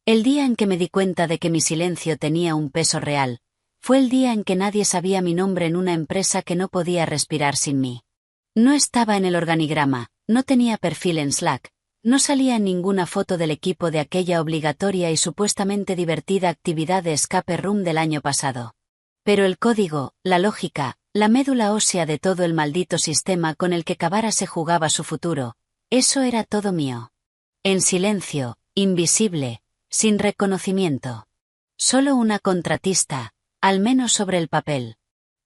El día en que me di cuenta de que mi silencio tenía un peso real, fue el día en que nadie sabía mi nombre en una empresa que no podía respirar sin mí. No estaba en el organigrama, no tenía perfil en Slack, no salía en ninguna foto del equipo de aquella obligatoria y supuestamente divertida actividad de escape room del año pasado. Pero el código, la lógica, la médula ósea de todo el maldito sistema con el que Kabara se jugaba su futuro, eso era todo mío. En silencio, invisible, sin reconocimiento. Solo una contratista, al menos sobre el papel.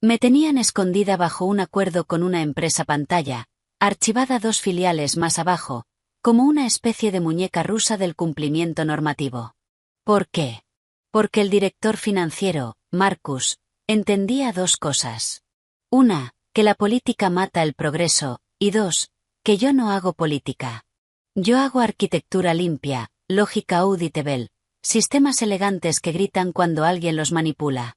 Me tenían escondida bajo un acuerdo con una empresa pantalla, archivada 2 filiales más abajo, como una especie de muñeca rusa del cumplimiento normativo. ¿Por qué? Porque el director financiero, Marcus, entendía 2 cosas. Una, que la política mata el progreso, y 2, que yo no hago política. Yo hago arquitectura limpia, lógica auditable, sistemas elegantes que gritan cuando alguien los manipula.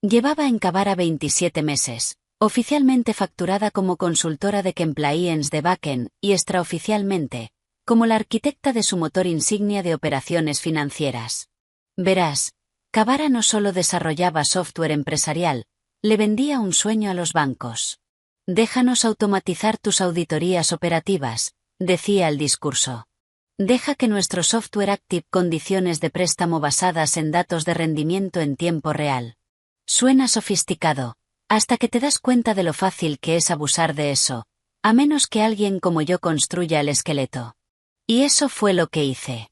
Llevaba en Kabara 27 meses, oficialmente facturada como consultora de compliance de backend y extraoficialmente, como la arquitecta de su motor insignia de operaciones financieras. Verás, Kabara no solo desarrollaba software empresarial, le vendía un sueño a los bancos. Déjanos automatizar tus auditorías operativas, decía el discurso. Deja que nuestro software active condiciones de préstamo basadas en datos de rendimiento en tiempo real. Suena sofisticado, hasta que te das cuenta de lo fácil que es abusar de eso, a menos que alguien como yo construya el esqueleto. Y eso fue lo que hice.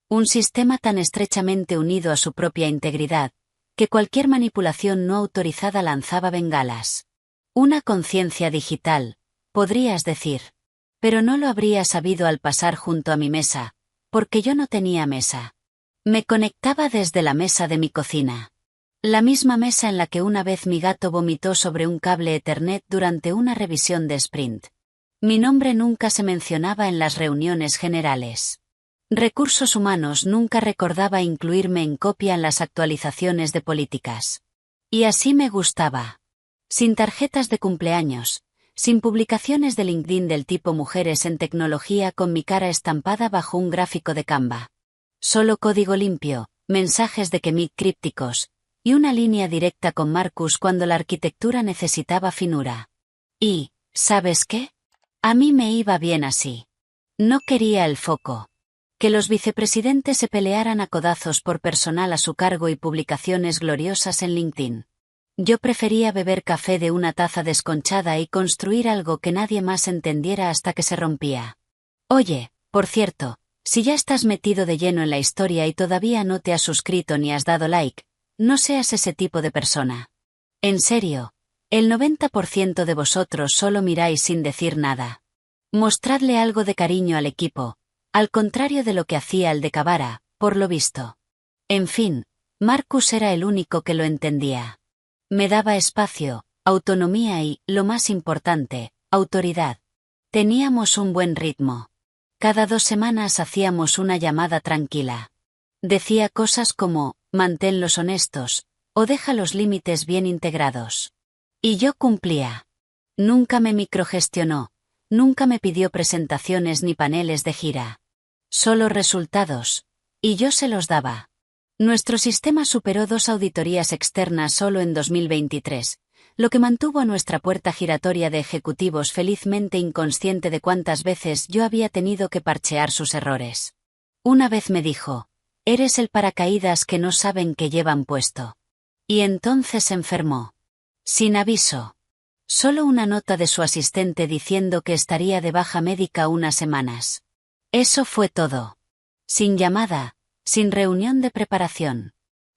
Un sistema tan estrechamente unido a su propia integridad, que cualquier manipulación no autorizada lanzaba bengalas. Una conciencia digital, podrías decir. Pero no lo habría sabido al pasar junto a mi mesa, porque yo no tenía mesa. Me conectaba desde la mesa de mi cocina. La misma mesa en la que una vez mi gato vomitó sobre un cable Ethernet durante una revisión de sprint. Mi nombre nunca se mencionaba en las reuniones generales. Recursos Humanos nunca recordaba incluirme en copia en las actualizaciones de políticas. Y así me gustaba. Sin tarjetas de cumpleaños, sin publicaciones de LinkedIn del tipo Mujeres en Tecnología con mi cara estampada bajo un gráfico de Canva. Solo código limpio, mensajes de Kemet crípticos, y una línea directa con Marcus cuando la arquitectura necesitaba finura. Y, ¿sabes qué? A mí me iba bien así. No quería el foco. Que los vicepresidentes se pelearan a codazos por personal a su cargo y publicaciones gloriosas en LinkedIn. Yo prefería beber café de una taza desconchada y construir algo que nadie más entendiera hasta que se rompía. Oye, por cierto, si ya estás metido de lleno en la historia y todavía no te has suscrito ni has dado like, no seas ese tipo de persona. En serio, el 90% de vosotros solo miráis sin decir nada. Mostradle algo de cariño al equipo, al contrario de lo que hacía el de Kabara, por lo visto. En fin, Marcus era el único que lo entendía. Me daba espacio, autonomía y, lo más importante, autoridad. Teníamos un buen ritmo. Cada 2 semanas hacíamos una llamada tranquila. Decía cosas como, manténlos honestos, o deja los límites bien integrados. Y yo cumplía. Nunca me microgestionó, nunca me pidió presentaciones ni paneles de gira. Solo resultados, y yo se los daba. Nuestro sistema superó 2 auditorías externas solo en 2023, lo que mantuvo a nuestra puerta giratoria de ejecutivos felizmente inconsciente de cuántas veces yo había tenido que parchear sus errores. Una vez me dijo, eres el paracaídas que no saben que llevan puesto. Y entonces se enfermó. Sin aviso. Solo una nota de su asistente diciendo que estaría de baja médica unas semanas. Eso fue todo. Sin llamada, sin reunión de preparación.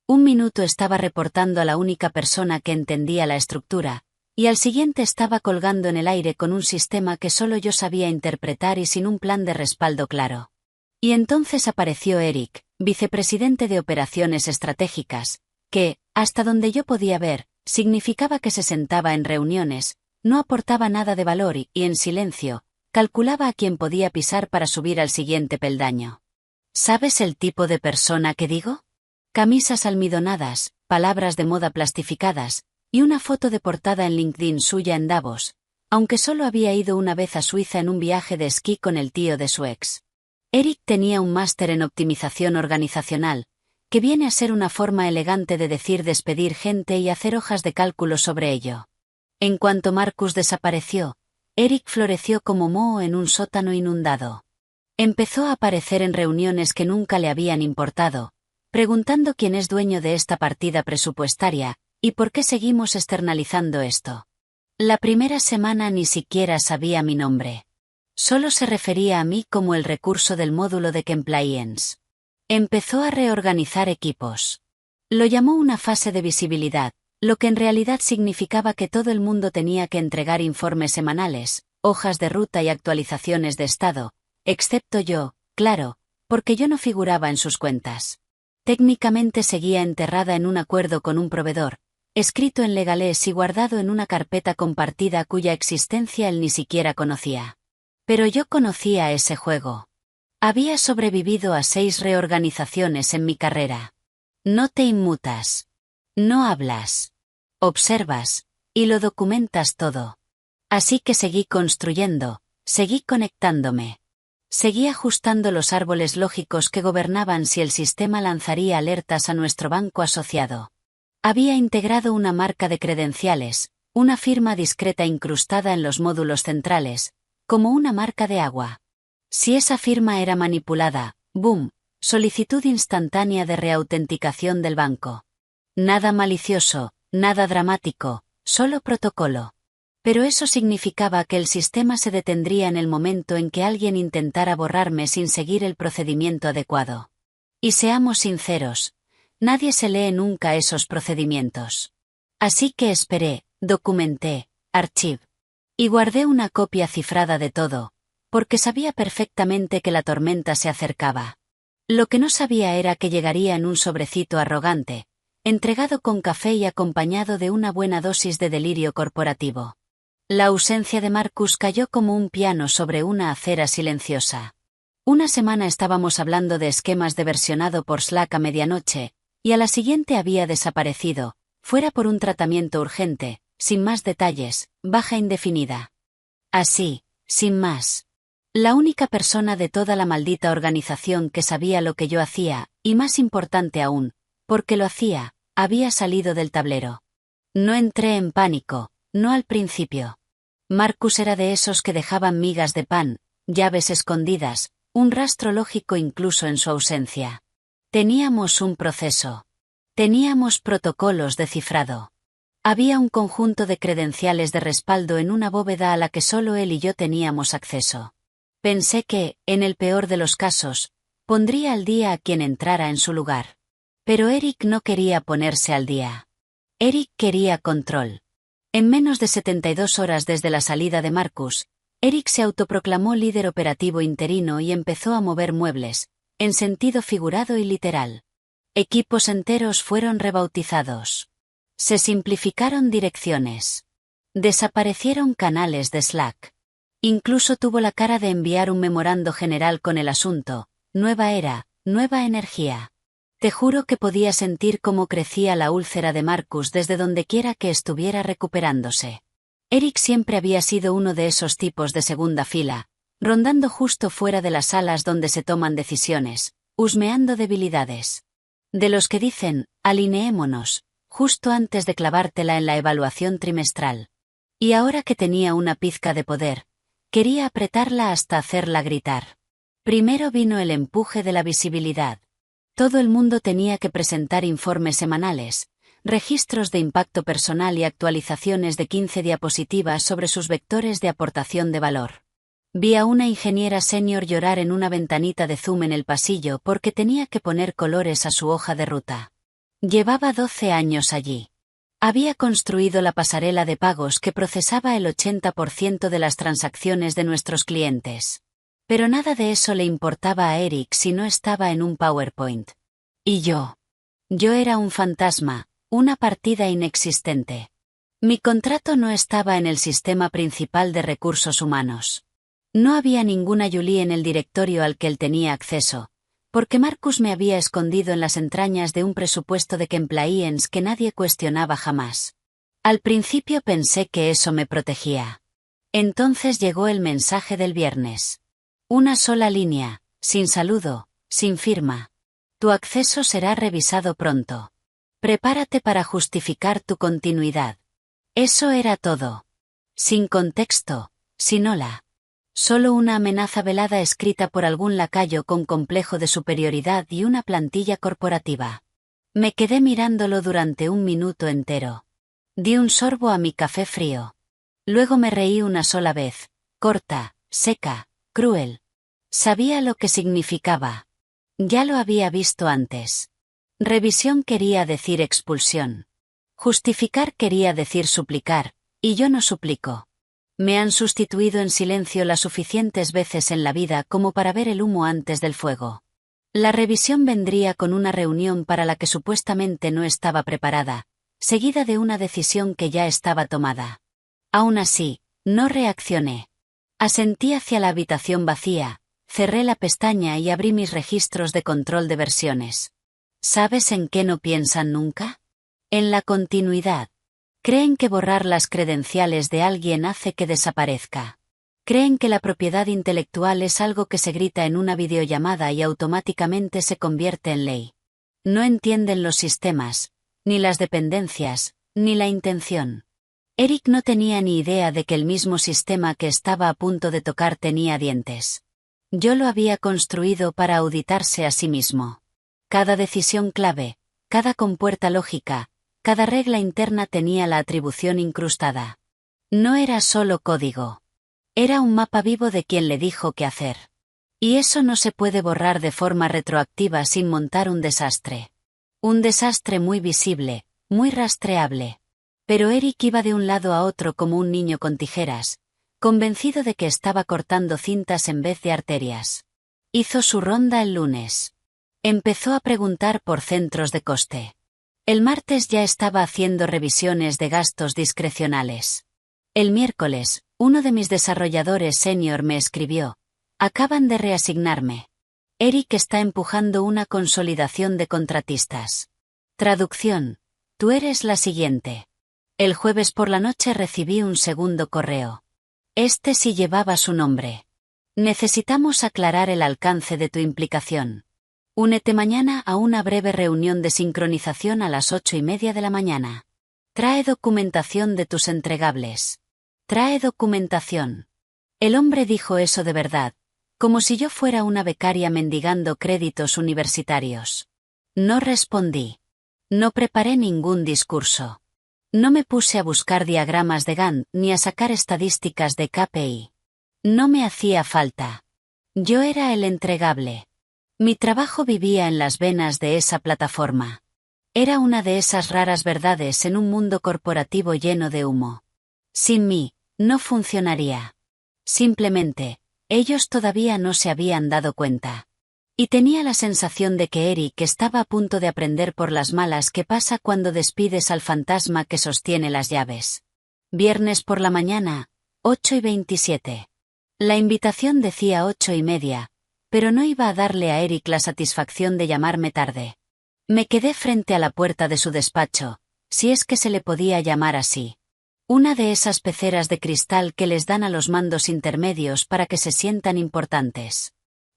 1 minuto estaba reportando a la única persona que entendía la estructura, y al siguiente estaba colgando en el aire con un sistema que solo yo sabía interpretar y sin un plan de respaldo claro. Y entonces apareció Eric, vicepresidente de operaciones estratégicas, que, hasta donde yo podía ver, significaba que se sentaba en reuniones, no aportaba nada de valor y, en silencio, calculaba a quién podía pisar para subir al siguiente peldaño. ¿Sabes el tipo de persona que digo? Camisas almidonadas, palabras de moda plastificadas, y una foto de portada en LinkedIn suya en Davos, aunque solo había ido una vez a Suiza en un viaje de esquí con el tío de su ex. Eric tenía un máster en optimización organizacional, que viene a ser una forma elegante de decir despedir gente y hacer hojas de cálculo sobre ello. En cuanto Marcus desapareció, Eric floreció como moho en un sótano inundado. Empezó a aparecer en reuniones que nunca le habían importado, preguntando quién es dueño de esta partida presupuestaria, y por qué seguimos externalizando esto. La primera semana ni siquiera sabía mi nombre. Solo se refería a mí como el recurso del módulo de Compliance. Empezó a reorganizar equipos. Lo llamó una fase de visibilidad, lo que en realidad significaba que todo el mundo tenía que entregar informes semanales, hojas de ruta y actualizaciones de estado, excepto yo, claro, porque yo no figuraba en sus cuentas. Técnicamente seguía enterrada en un acuerdo con un proveedor, escrito en legalés y guardado en una carpeta compartida cuya existencia él ni siquiera conocía. Pero yo conocía ese juego. Había sobrevivido a 6 reorganizaciones en mi carrera. No te inmutas. No hablas. Observas, y lo documentas todo. Así que seguí construyendo, seguí conectándome. Seguí ajustando los árboles lógicos que gobernaban si el sistema lanzaría alertas a nuestro banco asociado. Había integrado una marca de credenciales, una firma discreta incrustada en los módulos centrales, como una marca de agua. Si esa firma era manipulada, ¡boom!, solicitud instantánea de reautenticación del banco. Nada malicioso, nada dramático, solo protocolo. Pero eso significaba que el sistema se detendría en el momento en que alguien intentara borrarme sin seguir el procedimiento adecuado. Y seamos sinceros, nadie se lee nunca esos procedimientos. Así que esperé, documenté, archivé. Y guardé una copia cifrada de todo, porque sabía perfectamente que la tormenta se acercaba. Lo que no sabía era que llegaría en un sobrecito arrogante, entregado con café y acompañado de una buena dosis de delirio corporativo. La ausencia de Marcus cayó como un piano sobre una acera silenciosa. Una semana estábamos hablando de esquemas de versionado por Slack a medianoche, y a la siguiente había desaparecido, fuera por un tratamiento urgente, sin más detalles, baja indefinida. Así, sin más. La única persona de toda la maldita organización que sabía lo que yo hacía, y más importante aún, porque lo hacía, había salido del tablero. No entré en pánico, no al principio. Marcus era de esos que dejaban migas de pan, llaves escondidas, un rastro lógico incluso en su ausencia. Teníamos un proceso. Teníamos protocolos de cifrado. Había un conjunto de credenciales de respaldo en una bóveda a la que solo él y yo teníamos acceso. Pensé que, en el peor de los casos, pondría al día a quien entrara en su lugar. Pero Eric no quería ponerse al día. Eric quería control. En menos de 72 horas desde la salida de Marcus, Eric se autoproclamó líder operativo interino y empezó a mover muebles, en sentido figurado y literal. Equipos enteros fueron rebautizados. Se simplificaron direcciones. Desaparecieron canales de Slack. Incluso tuvo la cara de enviar un memorando general con el asunto: nueva era, nueva energía. Te juro que podía sentir cómo crecía la úlcera de Marcus desde dondequiera que estuviera recuperándose. Eric siempre había sido uno de esos tipos de segunda fila, rondando justo fuera de las salas donde se toman decisiones, husmeando debilidades. De los que dicen, alineémonos, justo antes de clavártela en la evaluación trimestral. Y ahora que tenía una pizca de poder, quería apretarla hasta hacerla gritar. Primero vino el empuje de la visibilidad. Todo el mundo tenía que presentar informes semanales, registros de impacto personal y actualizaciones de 15 diapositivas sobre sus vectores de aportación de valor. Vi a una ingeniera senior llorar en una ventanita de Zoom en el pasillo porque tenía que poner colores a su hoja de ruta. Llevaba 12 años allí. Había construido la pasarela de pagos que procesaba el 80% de las transacciones de nuestros clientes. Pero nada de eso le importaba a Eric si no estaba en un PowerPoint. Y yo. Yo era un fantasma, una partida inexistente. Mi contrato no estaba en el sistema principal de recursos humanos. No había ninguna Julie en el directorio al que él tenía acceso, porque Marcus me había escondido en las entrañas de un presupuesto de compliance que nadie cuestionaba jamás. Al principio pensé que eso me protegía. Entonces llegó el mensaje del viernes. Una sola línea, sin saludo, sin firma. Tu acceso será revisado pronto. Prepárate para justificar tu continuidad. Eso era todo. Sin contexto, sin hola. Solo una amenaza velada escrita por algún lacayo con complejo de superioridad y una plantilla corporativa. Me quedé mirándolo durante un minuto entero. Di un sorbo a mi café frío. Luego me reí una sola vez, corta, seca, cruel. Sabía lo que significaba. Ya lo había visto antes. Revisión quería decir expulsión. Justificar quería decir suplicar, y yo no suplico. Me han sustituido en silencio las suficientes veces en la vida como para ver el humo antes del fuego. La revisión vendría con una reunión para la que supuestamente no estaba preparada, seguida de una decisión que ya estaba tomada. Aún así, no reaccioné. Asentí hacia la habitación vacía, cerré la pestaña y abrí mis registros de control de versiones. ¿Sabes en qué no piensan nunca? En la continuidad. Creen que borrar las credenciales de alguien hace que desaparezca. Creen que la propiedad intelectual es algo que se grita en una videollamada y automáticamente se convierte en ley. No entienden los sistemas, ni las dependencias, ni la intención. Eric no tenía ni idea de que el mismo sistema que estaba a punto de tocar tenía dientes. Yo lo había construido para auditarse a sí mismo. Cada decisión clave, cada compuerta lógica, cada regla interna tenía la atribución incrustada. No era solo código. Era un mapa vivo de quien le dijo qué hacer. Y eso no se puede borrar de forma retroactiva sin montar un desastre. Un desastre muy visible, muy rastreable. Pero Eric iba de un lado a otro como un niño con tijeras, convencido de que estaba cortando cintas en vez de arterias. Hizo su ronda el lunes. Empezó a preguntar por centros de coste. El martes ya estaba haciendo revisiones de gastos discrecionales. El miércoles, uno de mis desarrolladores senior me escribió: acaban de reasignarme. Eric está empujando una consolidación de contratistas. Traducción: tú eres la siguiente. El jueves por la noche recibí un segundo correo. Este sí llevaba su nombre. Necesitamos aclarar el alcance de tu implicación. Únete mañana a una breve reunión de sincronización a las 8:30 de la mañana. Trae documentación de tus entregables. Trae documentación. El hombre dijo eso de verdad, como si yo fuera una becaria mendigando créditos universitarios. No respondí. No preparé ningún discurso. No me puse a buscar diagramas de Gantt ni a sacar estadísticas de KPI. No me hacía falta. Yo era el entregable. Mi trabajo vivía en las venas de esa plataforma. Era una de esas raras verdades en un mundo corporativo lleno de humo. Sin mí, no funcionaría. Simplemente, ellos todavía no se habían dado cuenta. Y tenía la sensación de que Eric estaba a punto de aprender por las malas qué pasa cuando despides al fantasma que sostiene las llaves. Viernes por la mañana, 8:27. La invitación decía 8:30. Pero no iba a darle a Eric la satisfacción de llamarme tarde. Me quedé frente a la puerta de su despacho, si es que se le podía llamar así. Una de esas peceras de cristal que les dan a los mandos intermedios para que se sientan importantes.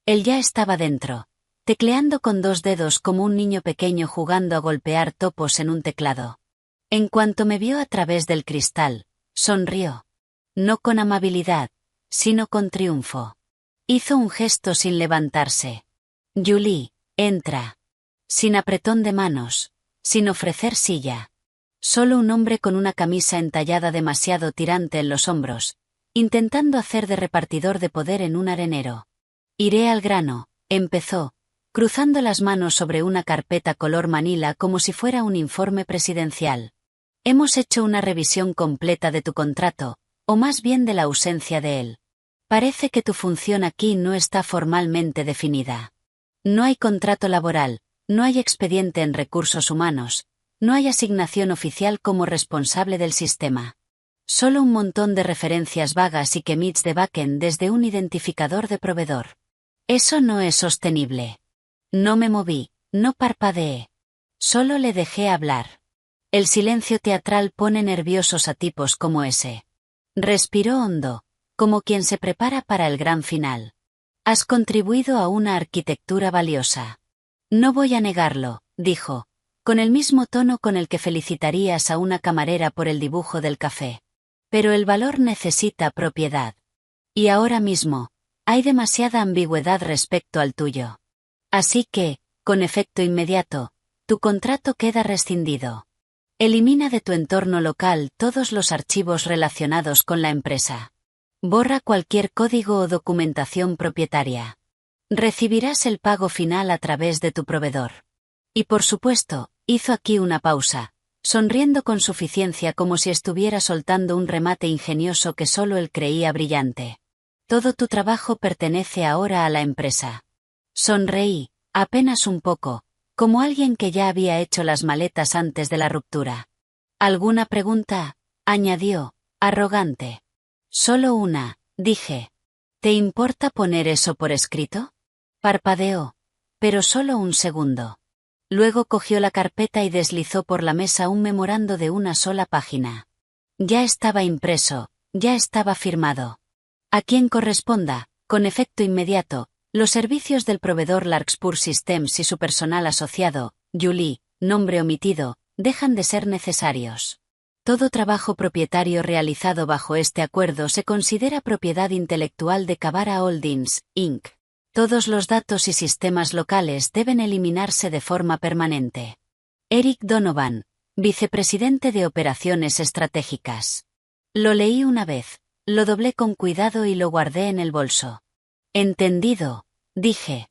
Él ya estaba dentro, tecleando con 2 dedos como un niño pequeño jugando a golpear topos en un teclado. En cuanto me vio a través del cristal, sonrió. No con amabilidad, sino con triunfo. Hizo un gesto sin levantarse. Julie, entra. Sin apretón de manos, sin ofrecer silla. Solo un hombre con una camisa entallada demasiado tirante en los hombros, intentando hacer de repartidor de poder en un arenero. Iré al grano, empezó, cruzando las manos sobre una carpeta color manila como si fuera un informe presidencial. Hemos hecho una revisión completa de tu contrato, o más bien de la ausencia de él. Parece que tu función aquí no está formalmente definida. No hay contrato laboral, no hay expediente en recursos humanos, no hay asignación oficial como responsable del sistema. Solo un montón de referencias vagas y commits de backend desde un identificador de proveedor. Eso no es sostenible. No me moví, no parpadeé. Solo le dejé hablar. El silencio teatral pone nerviosos a tipos como ese. Respiró hondo, como quien se prepara para el gran final. Has contribuido a una arquitectura valiosa. No voy a negarlo, dijo, con el mismo tono con el que felicitarías a una camarera por el dibujo del café. Pero el valor necesita propiedad. Y ahora mismo, hay demasiada ambigüedad respecto al tuyo. Así que, con efecto inmediato, tu contrato queda rescindido. Elimina de tu entorno local todos los archivos relacionados con la empresa. Borra cualquier código o documentación propietaria. Recibirás el pago final a través de tu proveedor. Y por supuesto, hizo aquí una pausa, sonriendo con suficiencia como si estuviera soltando un remate ingenioso que solo él creía brillante. Todo tu trabajo pertenece ahora a la empresa. Sonreí, apenas un poco, como alguien que ya había hecho las maletas antes de la ruptura. ¿Alguna pregunta?, añadió, arrogante. Solo una, dije. ¿Te importa poner eso por escrito? Parpadeó, pero solo un segundo. Luego cogió la carpeta y deslizó por la mesa un memorando de una sola página. Ya estaba impreso, ya estaba firmado. A quien corresponda, con efecto inmediato, los servicios del proveedor Larkspur Systems y su personal asociado, Julie, nombre omitido, dejan de ser necesarios. Todo trabajo propietario realizado bajo este acuerdo se considera propiedad intelectual de Cavara Holdings, Inc. Todos los datos y sistemas locales deben eliminarse de forma permanente. Eric Donovan, vicepresidente de Operaciones Estratégicas. Lo leí una vez, lo doblé con cuidado y lo guardé en el bolso. Entendido, dije.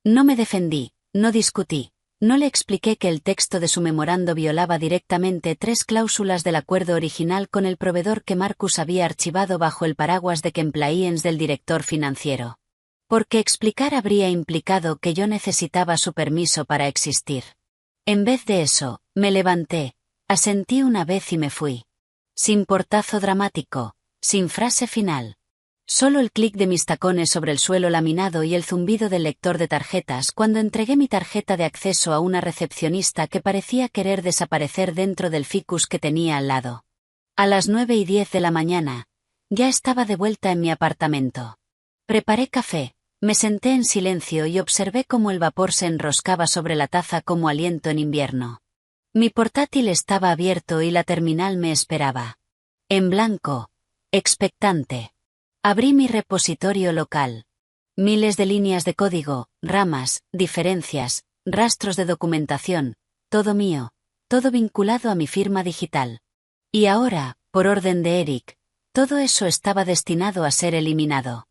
No me defendí, no discutí, no le expliqué que el texto de su memorando violaba directamente 3 cláusulas del acuerdo original con el proveedor que Marcus había archivado bajo el paraguas de compliance del director financiero. Porque explicar habría implicado que yo necesitaba su permiso para existir. En vez de eso, me levanté, asentí una vez y me fui. Sin portazo dramático, sin frase final. Solo el clic de mis tacones sobre el suelo laminado y el zumbido del lector de tarjetas cuando entregué mi tarjeta de acceso a una recepcionista que parecía querer desaparecer dentro del ficus que tenía al lado. A las 9:10 de la mañana, ya estaba de vuelta en mi apartamento. Preparé café, me senté en silencio y observé cómo el vapor se enroscaba sobre la taza como aliento en invierno. Mi portátil estaba abierto y la terminal me esperaba. En blanco, expectante. Abrí mi repositorio local. Miles de líneas de código, ramas, diferencias, rastros de documentación, todo mío, todo vinculado a mi firma digital. Y ahora, por orden de Eric, todo eso estaba destinado a ser eliminado.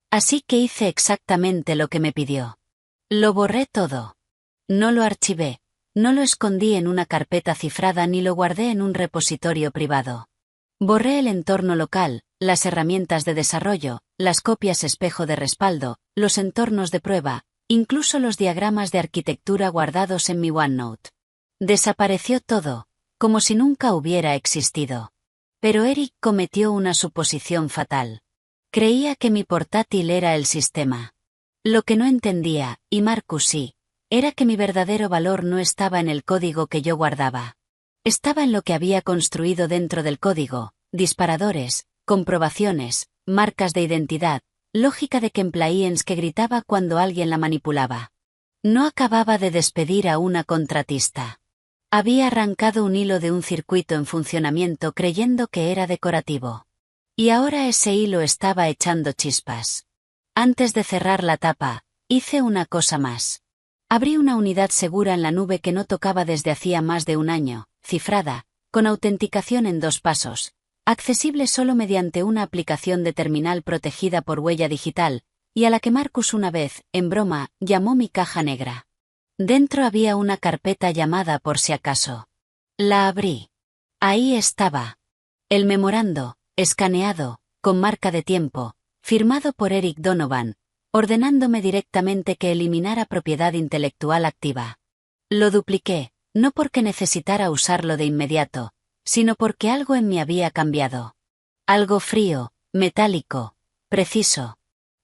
Así que hice exactamente lo que me pidió. Lo borré todo. No lo archivé, no lo escondí en una carpeta cifrada ni lo guardé en un repositorio privado. Borré el entorno local, las herramientas de desarrollo, las copias espejo de respaldo, los entornos de prueba, incluso los diagramas de arquitectura guardados en mi OneNote. Desapareció todo, como si nunca hubiera existido. Pero Eric cometió una suposición fatal. Creía que mi portátil era el sistema. Lo que no entendía, y Marcus sí, era que mi verdadero valor no estaba en el código que yo guardaba. Estaba en lo que había construido dentro del código, disparadores, comprobaciones, marcas de identidad, lógica de compliance que gritaba cuando alguien la manipulaba. No acababa de despedir a una contratista. Había arrancado un hilo de un circuito en funcionamiento creyendo que era decorativo. Y ahora ese hilo estaba echando chispas. Antes de cerrar la tapa, hice una cosa más. Abrí una unidad segura en la nube que no tocaba desde hacía más de un año, cifrada, con autenticación en 2 pasos, accesible solo mediante una aplicación de terminal protegida por huella digital, y a la que Marcus una vez, en broma, llamó mi caja negra. Dentro había una carpeta llamada por si acaso. La abrí. Ahí estaba. El memorando, escaneado, con marca de tiempo, firmado por Eric Donovan, ordenándome directamente que eliminara propiedad intelectual activa. Lo dupliqué, no porque necesitara usarlo de inmediato, sino porque algo en mí había cambiado. Algo frío, metálico, preciso.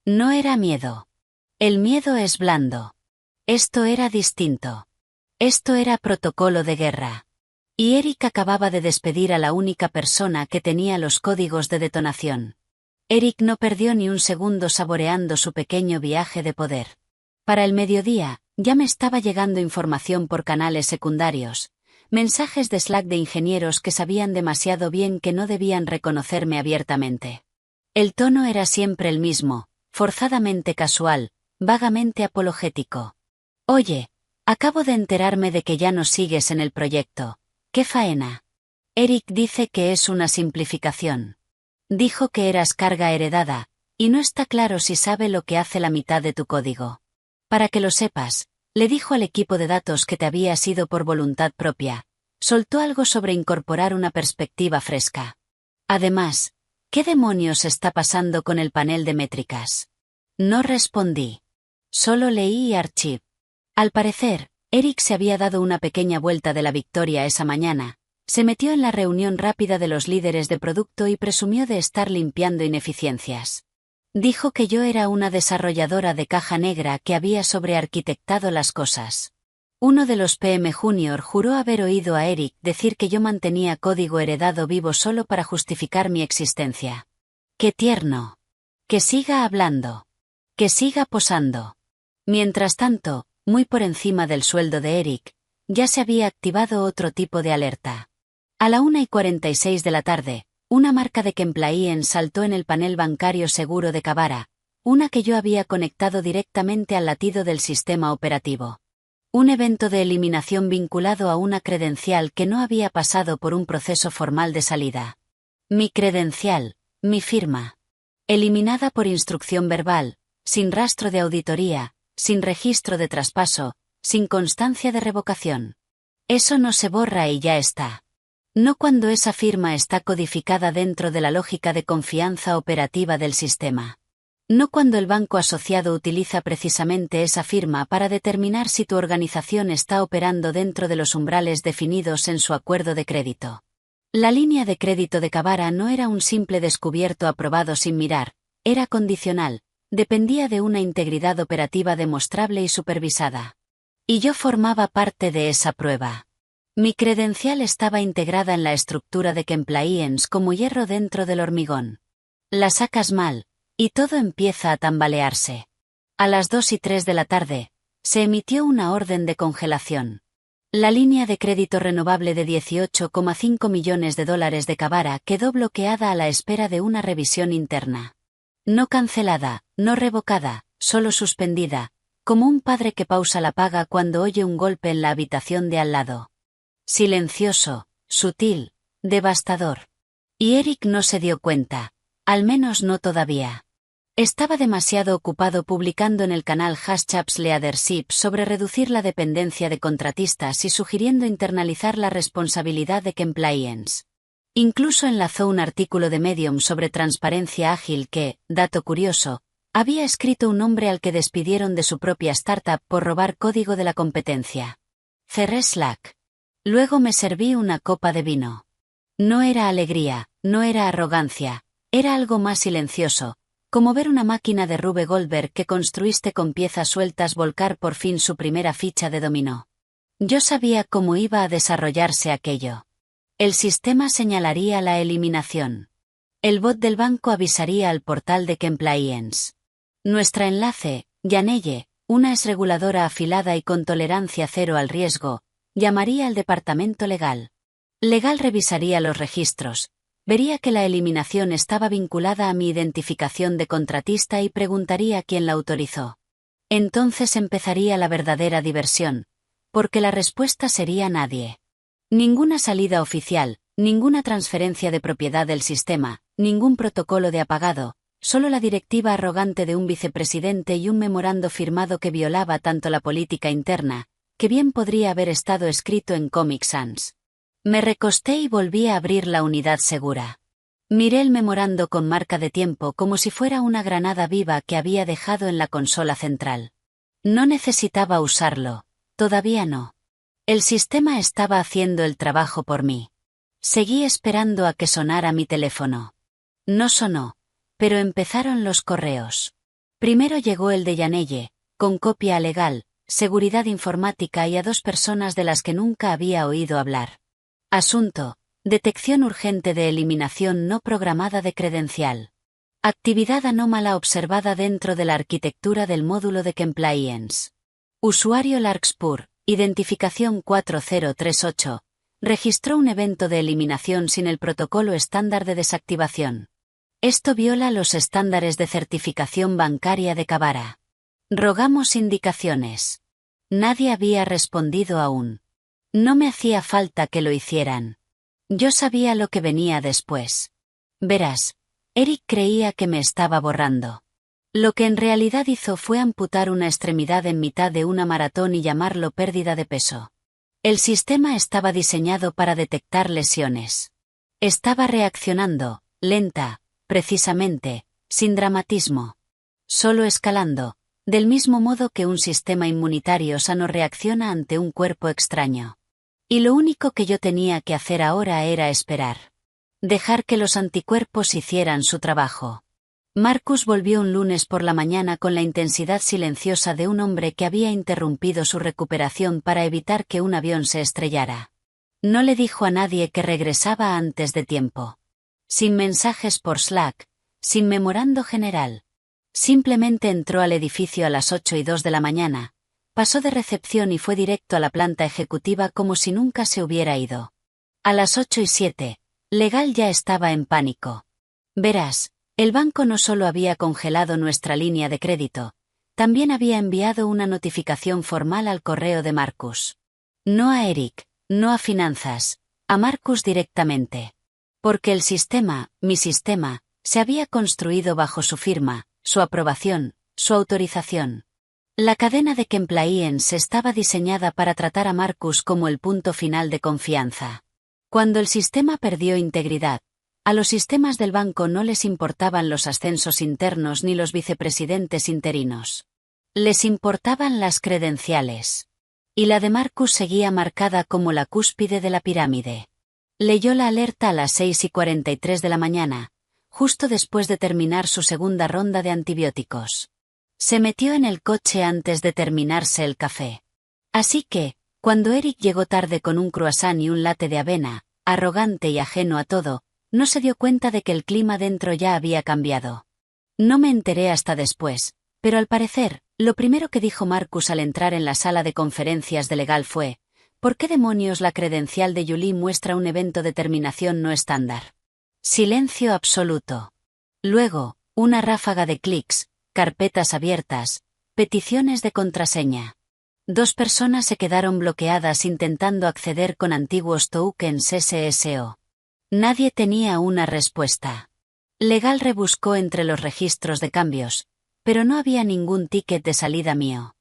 No era miedo. El miedo es blando. Esto era distinto. Esto era protocolo de guerra. Y Eric acababa de despedir a la única persona que tenía los códigos de detonación. Eric no perdió ni un segundo saboreando su pequeño viaje de poder. Para el mediodía, ya me estaba llegando información por canales secundarios, mensajes de Slack de ingenieros que sabían demasiado bien que no debían reconocerme abiertamente. El tono era siempre el mismo, forzadamente casual, vagamente apologético. Oye, acabo de enterarme de que ya no sigues en el proyecto. ¡Qué faena! Eric dice que es una simplificación. Dijo que eras carga heredada, y no está claro si sabe lo que hace la mitad de tu código. Para que lo sepas, le dijo al equipo de datos que te habías ido por voluntad propia. Soltó algo sobre incorporar una perspectiva fresca. Además, ¿qué demonios está pasando con el panel de métricas? No respondí. Solo leí y archivé. Al parecer, Eric se había dado una pequeña vuelta de la victoria esa mañana, se metió en la reunión rápida de los líderes de producto y presumió de estar limpiando ineficiencias. Dijo que yo era una desarrolladora de caja negra que había sobrearquitectado las cosas. Uno de los PM Junior juró haber oído a Eric decir que yo mantenía código heredado vivo solo para justificar mi existencia. ¡Qué tierno! Que siga hablando. Que siga posando. Mientras tanto, muy por encima del sueldo de Eric, ya se había activado otro tipo de alerta. A la 1:46 de la tarde, una marca de Compliance saltó en el panel bancario seguro de Kavara, una que yo había conectado directamente al latido del sistema operativo. Un evento de eliminación vinculado a una credencial que no había pasado por un proceso formal de salida. Mi credencial, mi firma. Eliminada por instrucción verbal, sin rastro de auditoría, sin registro de traspaso, sin constancia de revocación. Eso no se borra y ya está. No cuando esa firma está codificada dentro de la lógica de confianza operativa del sistema. No cuando el banco asociado utiliza precisamente esa firma para determinar si tu organización está operando dentro de los umbrales definidos en su acuerdo de crédito. La línea de crédito de Kavara no era un simple descubierto aprobado sin mirar, era condicional, dependía de una integridad operativa demostrable y supervisada. Y yo formaba parte de esa prueba. Mi credencial estaba integrada en la estructura de Compliance como hierro dentro del hormigón. La sacas mal, y todo empieza a tambalearse. A las 2:03 de la tarde, se emitió una orden de congelación. La línea de crédito renovable de $18,5 millones de Kavara quedó bloqueada a la espera de una revisión interna. No cancelada, no revocada, solo suspendida, como un padre que pausa la paga cuando oye un golpe en la habitación de al lado. Silencioso, sutil, devastador. Y Eric no se dio cuenta, al menos no todavía. Estaba demasiado ocupado publicando en el canal #Leadership sobre reducir la dependencia de contratistas y sugiriendo internalizar la responsabilidad de Compliance. Incluso enlazó un artículo de Medium sobre transparencia ágil que, dato curioso, había escrito un hombre al que despidieron de su propia startup por robar código de la competencia. Cerré Slack. Luego me serví una copa de vino. No era alegría, no era arrogancia, era algo más silencioso, como ver una máquina de Rube Goldberg que construiste con piezas sueltas volcar por fin su primera ficha de dominó. Yo sabía cómo iba a desarrollarse aquello. El sistema señalaría la eliminación. El bot del banco avisaría al portal de Compliance. Nuestra enlace, Yanelle, una exreguladora afilada y con tolerancia cero al riesgo, llamaría al departamento legal. Legal revisaría los registros, vería que la eliminación estaba vinculada a mi identificación de contratista y preguntaría quién la autorizó. Entonces empezaría la verdadera diversión, porque la respuesta sería nadie. Ninguna salida oficial, ninguna transferencia de propiedad del sistema, ningún protocolo de apagado, solo la directiva arrogante de un vicepresidente y un memorando firmado que violaba tanto la política interna, que bien podría haber estado escrito en Comic Sans. Me recosté y volví a abrir la unidad segura. Miré el memorando con marca de tiempo como si fuera una granada viva que había dejado en la consola central. No necesitaba usarlo, todavía no. El sistema estaba haciendo el trabajo por mí. Seguí esperando a que sonara mi teléfono. No sonó, pero empezaron los correos. Primero llegó el de Yanelle, con copia a legal, seguridad informática y a 2 personas de las que nunca había oído hablar. Asunto: detección urgente de eliminación no programada de credencial. Actividad anómala observada dentro de la arquitectura del módulo de Compliance. Usuario Larkspur, identificación 4038, registró un evento de eliminación sin el protocolo estándar de desactivación. Esto viola los estándares de certificación bancaria de Kavara. Rogamos indicaciones. Nadie había respondido aún. No me hacía falta que lo hicieran. Yo sabía lo que venía después. Verás, Eric creía que me estaba borrando. Lo que en realidad hizo fue amputar una extremidad en mitad de una maratón y llamarlo pérdida de peso. El sistema estaba diseñado para detectar lesiones. Estaba reaccionando, lenta, precisamente, sin dramatismo. Solo escalando, del mismo modo que un sistema inmunitario sano reacciona ante un cuerpo extraño. Y lo único que yo tenía que hacer ahora era esperar. Dejar que los anticuerpos hicieran su trabajo. Marcus volvió un lunes por la mañana con la intensidad silenciosa de un hombre que había interrumpido su recuperación para evitar que un avión se estrellara. No le dijo a nadie que regresaba antes de tiempo. Sin mensajes por Slack, sin memorando general. Simplemente entró al edificio a las 8:02 de la mañana, pasó de recepción y fue directo a la planta ejecutiva como si nunca se hubiera ido. A las 8:07, Legal ya estaba en pánico. Verás, el banco no solo había congelado nuestra línea de crédito, también había enviado una notificación formal al correo de Marcus. No a Eric, no a finanzas, a Marcus directamente. Porque el sistema, mi sistema, se había construido bajo su firma, su aprobación, su autorización. La cadena de compliance estaba diseñada para tratar a Marcus como el punto final de confianza. Cuando el sistema perdió integridad, a los sistemas del banco no les importaban los ascensos internos ni los vicepresidentes interinos. Les importaban las credenciales. Y la de Marcus seguía marcada como la cúspide de la pirámide. Leyó la alerta a las 6:43 de la mañana, justo después de terminar su segunda ronda de antibióticos. Se metió en el coche antes de terminarse el café. Así que, cuando Eric llegó tarde con un croissant y un latte de avena, arrogante y ajeno a todo, no se dio cuenta de que el clima dentro ya había cambiado. No me enteré hasta después, pero al parecer, lo primero que dijo Marcus al entrar en la sala de conferencias de Legal fue: ¿por qué demonios la credencial de Julie muestra un evento de terminación no estándar? Silencio absoluto. Luego, una ráfaga de clics, carpetas abiertas, peticiones de contraseña. 2 personas se quedaron bloqueadas intentando acceder con antiguos tokens SSO. Nadie tenía una respuesta. Legal rebuscó entre los registros de cambios, pero no había ningún ticket de salida mío.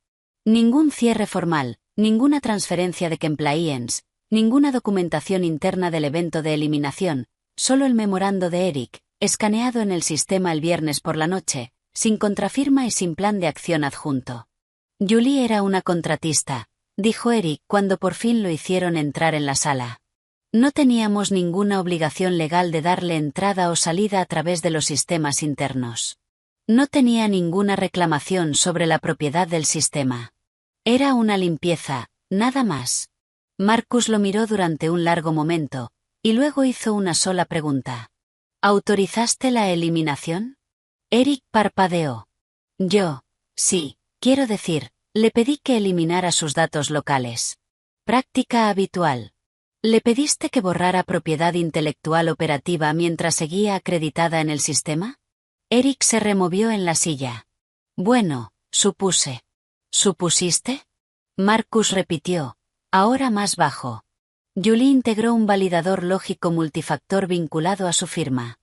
Ningún cierre formal, ninguna transferencia de compliance, ninguna documentación interna del evento de eliminación, solo el memorando de Eric, escaneado en el sistema el viernes por la noche, sin contrafirma y sin plan de acción adjunto. Julie era una contratista, dijo Eric cuando por fin lo hicieron entrar en la sala. No teníamos ninguna obligación legal de darle entrada o salida a través de los sistemas internos. No tenía ninguna reclamación sobre la propiedad del sistema. Era una limpieza, nada más. Marcus lo miró durante un largo momento, y luego hizo una sola pregunta. ¿Autorizaste la eliminación? Eric parpadeó. Yo, sí, quiero decir, le pedí que eliminara sus datos locales. Práctica habitual. ¿Le pediste que borrara propiedad intelectual operativa mientras seguía acreditada en el sistema? Eric se removió en la silla. Bueno, supuse. ¿Supusiste? Marcus repitió, ahora más bajo. Julie integró un validador lógico multifactor vinculado a su firma.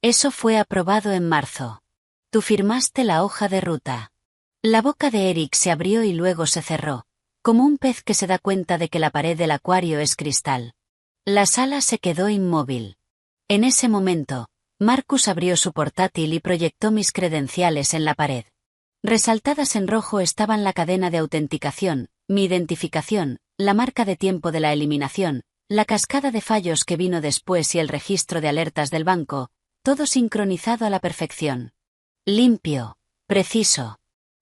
Eso fue aprobado en marzo. Tú firmaste la hoja de ruta. La boca de Eric se abrió y luego se cerró, como un pez que se da cuenta de que la pared del acuario es cristal. La sala se quedó inmóvil. En ese momento, Marcus abrió su portátil y proyectó mis credenciales en la pared. Resaltadas en rojo estaban la cadena de autenticación, mi identificación, la marca de tiempo de la eliminación, la cascada de fallos que vino después y el registro de alertas del banco, todo sincronizado a la perfección. Limpio, preciso.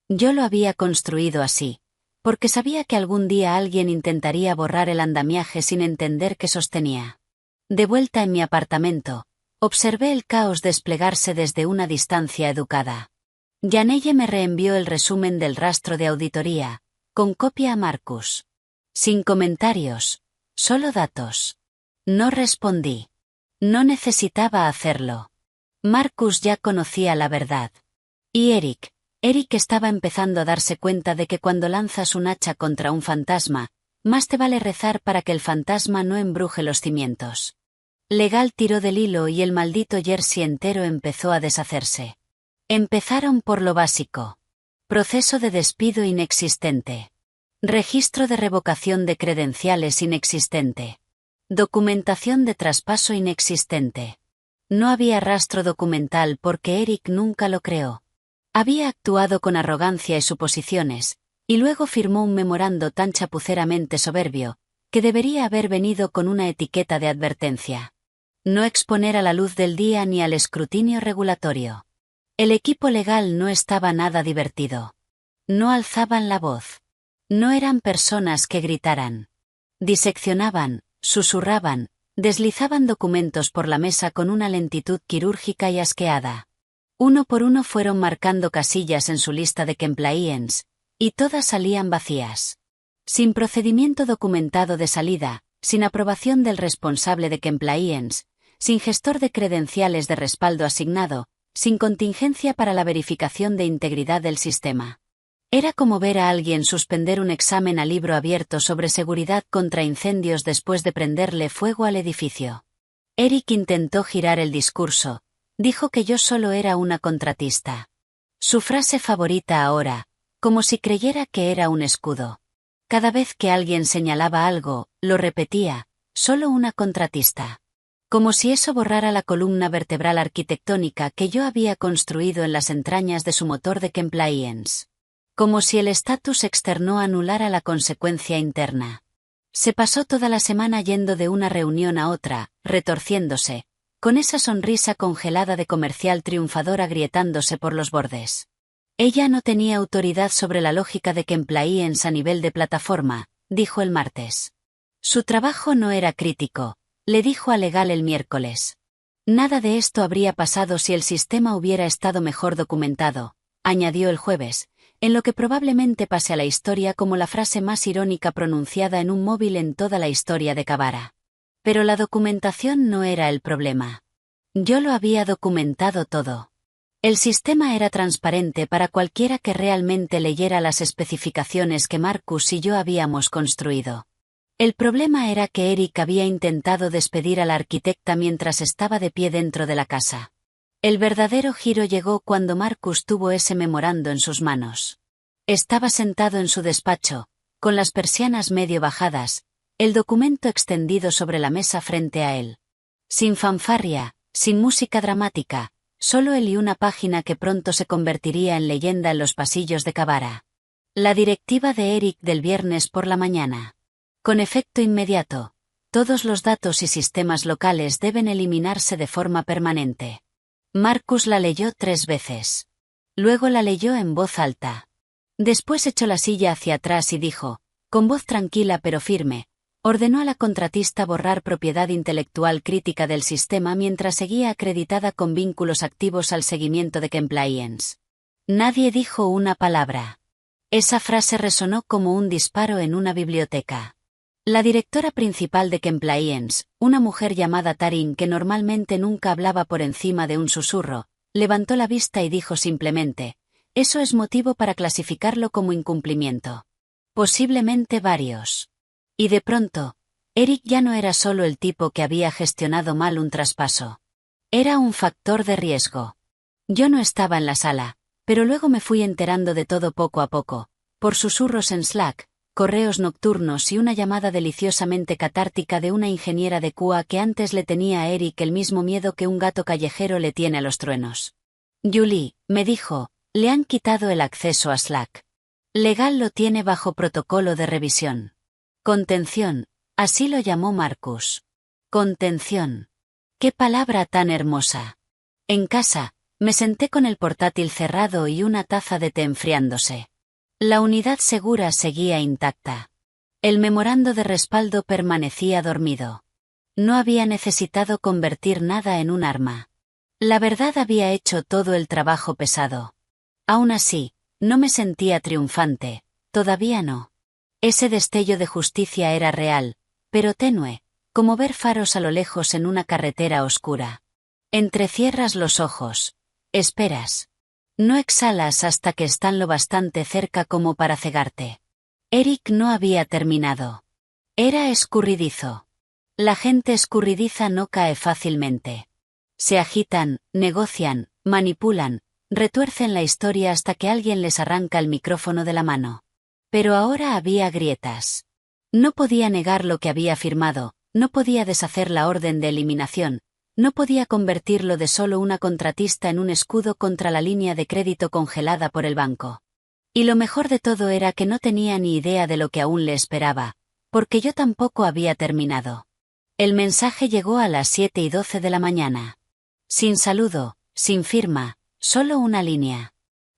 Yo lo había construido así, porque sabía que algún día alguien intentaría borrar el andamiaje sin entender qué sostenía. De vuelta en mi apartamento, observé el caos desplegarse desde una distancia educada. Janelle me reenvió el resumen del rastro de auditoría, con copia a Marcus. Sin comentarios, solo datos. No respondí. No necesitaba hacerlo. Marcus ya conocía la verdad. Y Eric estaba empezando a darse cuenta de que cuando lanzas un hacha contra un fantasma, más te vale rezar para que el fantasma no embruje los cimientos. Legal tiró del hilo y el maldito jersey entero empezó a deshacerse. Empezaron por lo básico. Proceso de despido inexistente. Registro de revocación de credenciales inexistente. Documentación de traspaso inexistente. No había rastro documental porque Eric nunca lo creó. Había actuado con arrogancia y suposiciones, y luego firmó un memorando tan chapuceramente soberbio, que debería haber venido con una etiqueta de advertencia. No exponer a la luz del día ni al escrutinio regulatorio. El equipo legal no estaba nada divertido. No alzaban la voz. No eran personas que gritaran. Diseccionaban, susurraban, deslizaban documentos por la mesa con una lentitud quirúrgica y asqueada. Uno por uno fueron marcando casillas en su lista de compliance, y todas salían vacías. Sin procedimiento documentado de salida, sin aprobación del responsable de compliance, sin gestor de credenciales de respaldo asignado, sin contingencia para la verificación de integridad del sistema. Era como ver a alguien suspender un examen a libro abierto sobre seguridad contra incendios después de prenderle fuego al edificio. Eric intentó girar el discurso. Dijo que yo solo era una contratista. Su frase favorita ahora, como si creyera que era un escudo. Cada vez que alguien señalaba algo, lo repetía, solo una contratista. Como si eso borrara la columna vertebral arquitectónica que yo había construido en las entrañas de su motor de compliance. Como si el estatus externo anulara la consecuencia interna. Se pasó toda la semana yendo de una reunión a otra, retorciéndose, con esa sonrisa congelada de comercial triunfador agrietándose por los bordes. Ella no tenía autoridad sobre la lógica de compliance a nivel de plataforma, dijo el martes. Su trabajo no era crítico, le dijo a Legal el miércoles. Nada de esto habría pasado si el sistema hubiera estado mejor documentado, añadió el jueves, en lo que probablemente pase a la historia como la frase más irónica pronunciada en un móvil en toda la historia de Kavara. Pero la documentación no era el problema. Yo lo había documentado todo. El sistema era transparente para cualquiera que realmente leyera las especificaciones que Marcus y yo habíamos construido. El problema era que Eric había intentado despedir a la arquitecta mientras estaba de pie dentro de la casa. El verdadero giro llegó cuando Marcus tuvo ese memorando en sus manos. Estaba sentado en su despacho, con las persianas medio bajadas, el documento extendido sobre la mesa frente a él. Sin fanfarria, sin música dramática, solo él y una página que pronto se convertiría en leyenda en los pasillos de Kavara. La directiva de Eric del viernes por la mañana. Con efecto inmediato, todos los datos y sistemas locales deben eliminarse de forma permanente. Marcus la leyó 3 veces. Luego la leyó en voz alta. Después echó la silla hacia atrás y dijo, con voz tranquila pero firme, ordenó a la contratista borrar propiedad intelectual crítica del sistema mientras seguía acreditada con vínculos activos al seguimiento de compliance. Nadie dijo una palabra. Esa frase resonó como un disparo en una biblioteca. La directora principal de compliance, una mujer llamada Tarin que normalmente nunca hablaba por encima de un susurro, levantó la vista y dijo simplemente, eso es motivo para clasificarlo como incumplimiento. Posiblemente varios. Y de pronto, Eric ya no era solo el tipo que había gestionado mal un traspaso. Era un factor de riesgo. Yo no estaba en la sala, pero luego me fui enterando de todo poco a poco, por susurros en Slack, correos nocturnos y una llamada deliciosamente catártica de una ingeniera de QA que antes le tenía a Eric el mismo miedo que un gato callejero le tiene a los truenos. Julie, me dijo, le han quitado el acceso a Slack. Legal lo tiene bajo protocolo de revisión. Contención, así lo llamó Marcus. Contención. ¡Qué palabra tan hermosa! En casa, me senté con el portátil cerrado y una taza de té enfriándose. La unidad segura seguía intacta. El memorando de respaldo permanecía dormido. No había necesitado convertir nada en un arma. La verdad había hecho todo el trabajo pesado. Aún así, no me sentía triunfante, todavía no. Ese destello de justicia era real, pero tenue, como ver faros a lo lejos en una carretera oscura. Entrecierras los ojos. Esperas. No exhalas hasta que están lo bastante cerca como para cegarte. Eric no había terminado. Era escurridizo. La gente escurridiza no cae fácilmente. Se agitan, negocian, manipulan, retuercen la historia hasta que alguien les arranca el micrófono de la mano. Pero ahora había grietas. No podía negar lo que había firmado, no podía deshacer la orden de eliminación, no podía convertirlo de solo una contratista en un escudo contra la línea de crédito congelada por el banco. Y lo mejor de todo era que no tenía ni idea de lo que aún le esperaba, porque yo tampoco había terminado. El mensaje llegó a las 7:12 de la mañana. Sin saludo, sin firma, solo una línea.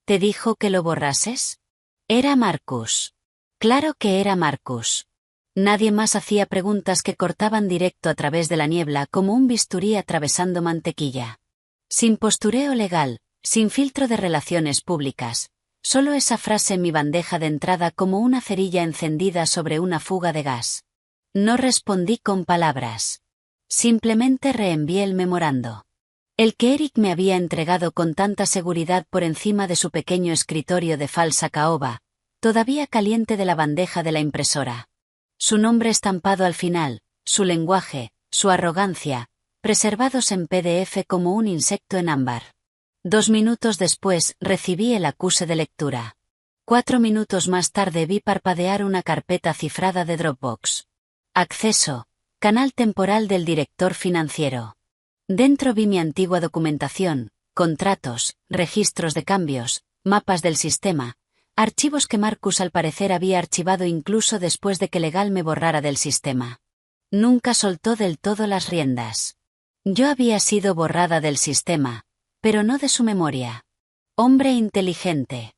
¿Te dijo que lo borrases? Era Marcus. Claro que era Marcus. Nadie más hacía preguntas que cortaban directo a través de la niebla como un bisturí atravesando mantequilla. Sin postureo legal, sin filtro de relaciones públicas, solo esa frase en mi bandeja de entrada como una cerilla encendida sobre una fuga de gas. No respondí con palabras. Simplemente reenvié el memorando. El que Eric me había entregado con tanta seguridad por encima de su pequeño escritorio de falsa caoba, todavía caliente de la bandeja de la impresora. Su nombre estampado al final, su lenguaje, su arrogancia, preservados en PDF como un insecto en ámbar. 2 minutos después recibí el acuse de lectura. 4 minutos más tarde vi parpadear una carpeta cifrada de Dropbox. Acceso, canal temporal del director financiero. Dentro vi mi antigua documentación, contratos, registros de cambios, mapas del sistema, archivos que Marcus al parecer había archivado incluso después de que legal me borrara del sistema. Nunca soltó del todo las riendas. Yo había sido borrada del sistema, pero no de su memoria. Hombre inteligente.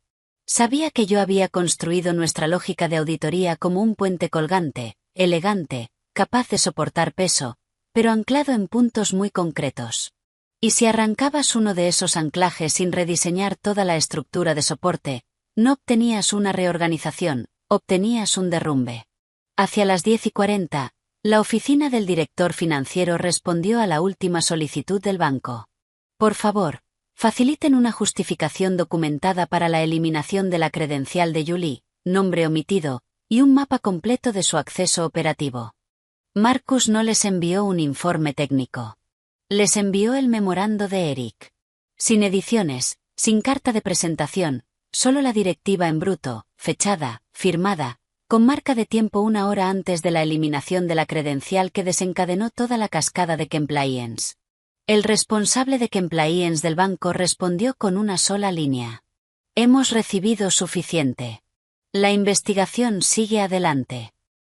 Sabía que yo había construido nuestra lógica de auditoría como un puente colgante, elegante, capaz de soportar peso, pero anclado en puntos muy concretos. Y si arrancabas uno de esos anclajes sin rediseñar toda la estructura de soporte, no obtenías una reorganización, obtenías un derrumbe. Hacia las 10:40, la oficina del director financiero respondió a la última solicitud del banco. Por favor, faciliten una justificación documentada para la eliminación de la credencial de Julie, nombre omitido, y un mapa completo de su acceso operativo. Marcus no les envió un informe técnico. Les envió el memorando de Eric. Sin ediciones, sin carta de presentación, solo la directiva en bruto, fechada, firmada, con marca de tiempo 1 hora antes de la eliminación de la credencial que desencadenó toda la cascada de compliance. El responsable de compliance del banco respondió con una sola línea. Hemos recibido suficiente. La investigación sigue adelante.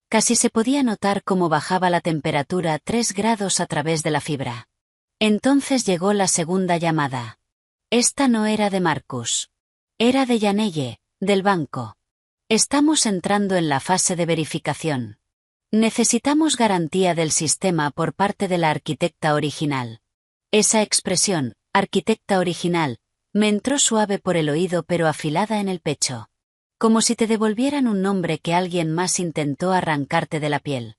Casi se podía notar cómo bajaba la temperatura 3 grados a través de la fibra. Entonces llegó la segunda llamada. Esta no era de Marcus. Era de Yanelle, del banco. Estamos entrando en la fase de verificación. Necesitamos garantía del sistema por parte de la arquitecta original. Esa expresión, arquitecta original, me entró suave por el oído pero afilada en el pecho. Como si te devolvieran un nombre que alguien más intentó arrancarte de la piel.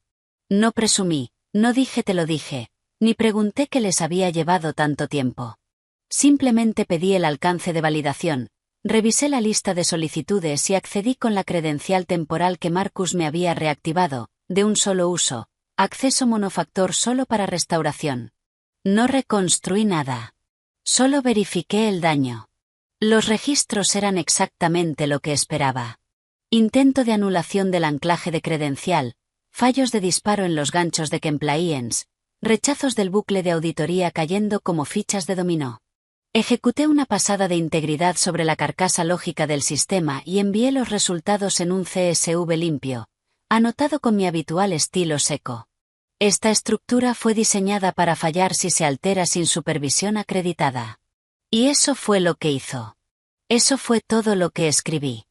No presumí, no dije te lo dije, ni pregunté qué les había llevado tanto tiempo. Simplemente pedí el alcance de validación, revisé la lista de solicitudes y accedí con la credencial temporal que Marcus me había reactivado, de un solo uso, acceso monofactor solo para restauración. No reconstruí nada. Solo verifiqué el daño. Los registros eran exactamente lo que esperaba. Intento de anulación del anclaje de credencial, fallos de disparo en los ganchos de compliance, rechazos del bucle de auditoría cayendo como fichas de dominó. Ejecuté una pasada de integridad sobre la carcasa lógica del sistema y envié los resultados en un CSV limpio, anotado con mi habitual estilo seco. Esta estructura fue diseñada para fallar si se altera sin supervisión acreditada. Y eso fue lo que hizo. Eso fue todo lo que escribí.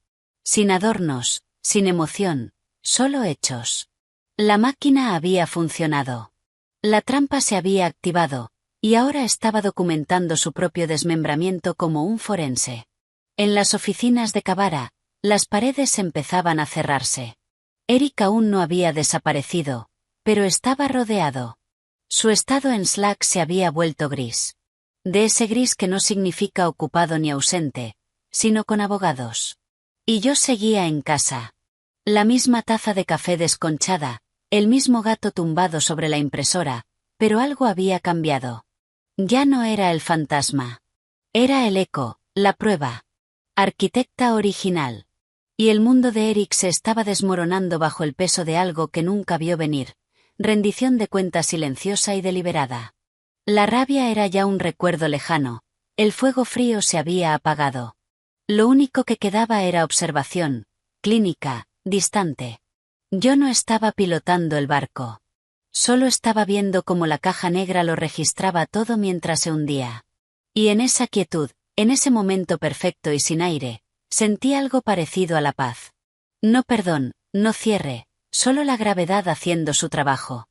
Sin adornos, sin emoción, solo hechos. La máquina había funcionado. La trampa se había activado, y ahora estaba documentando su propio desmembramiento como un forense. En las oficinas de Cavara, las paredes empezaban a cerrarse. Eric aún no había desaparecido, pero estaba rodeado. Su estado en Slack se había vuelto gris. De ese gris que no significa ocupado ni ausente, sino con abogados. Y yo seguía en casa. La misma taza de café desconchada, el mismo gato tumbado sobre la impresora, pero algo había cambiado. Ya no era el fantasma. Era el eco, la prueba. Arquitecta original. Y el mundo de Eric se estaba desmoronando bajo el peso de algo que nunca vio venir, rendición de cuentas silenciosa y deliberada. La rabia era ya un recuerdo lejano, el fuego frío se había apagado. Lo único que quedaba era observación, clínica, distante. Yo no estaba pilotando el barco. Solo estaba viendo cómo la caja negra lo registraba todo mientras se hundía. Y en esa quietud, en ese momento perfecto y sin aire, sentí algo parecido a la paz. No perdón, no cierre, solo la gravedad haciendo su trabajo.